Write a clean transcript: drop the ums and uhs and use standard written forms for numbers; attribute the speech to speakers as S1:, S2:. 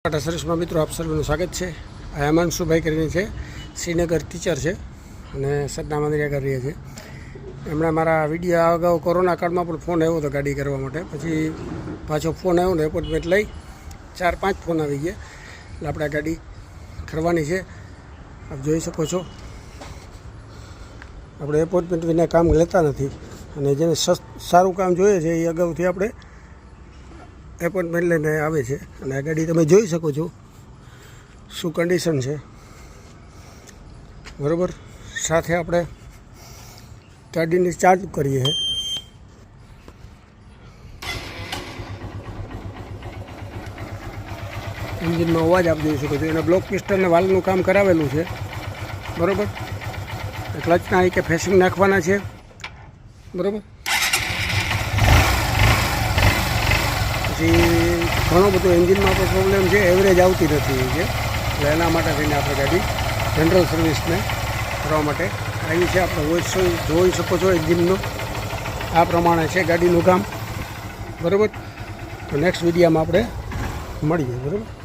S1: ટાટા સર્વિસમાં મિત્રો આપ સર્વનું સ્વાગત છે. આ હેમાંશુભાઈ કરીને છે, શ્રીનગર ટીચર છે અને સરનામાની આગળ રહે છે. એમણે મારા વિડીયો અગાઉ કોરોના કાળમાં પણ ફોન આવ્યો હતો ગાડી કરવા માટે. પછી પાછો ફોન આવ્યો ને એપોઇન્ટમેન્ટ લઈ 4-5 ફોન આવી ગયા. એટલે આપણે ગાડી કરવાની છે. આપ જોઈ શકો છો, આપણે એપોઇન્ટમેન્ટ વિના કામ લેતા નથી અને જેને સારું કામ જોઈએ છે એ અગાઉથી આપણે એપોઇન્ટમેન્ટ લઈને આવે છે. અને આ ગાડી તમે જોઈ શકો છો શું કન્ડિશન છે, બરાબર. સાથે આપણે ગાડીની ચાર્જ કરીએ છીએ. એન્જિનનો અવાજ આપ જોઈ શકો છો. એને બ્લોક પિસ્ટનને વાલ્વનું કામ કરાવેલું છે, બરાબર. ક્લચના કે ફેસિંગ નાખવાના છે, બરાબર. પછી ઘણો બધો એન્જિનમાં પણ પ્રોબ્લેમ છે, એવરેજ આવતી નથી છે. એટલે એના માટે થઈને આપણે ગાડી જનરલ સર્વિસને કરવા માટે આવી છે. આપણે જોઈ શકો છો એન્જિનનો આ પ્રમાણે છે ગાડીનું કામ, બરાબર. તો નેક્સ્ટ વિડીયોમાં આપણે મળીએ, બરાબર.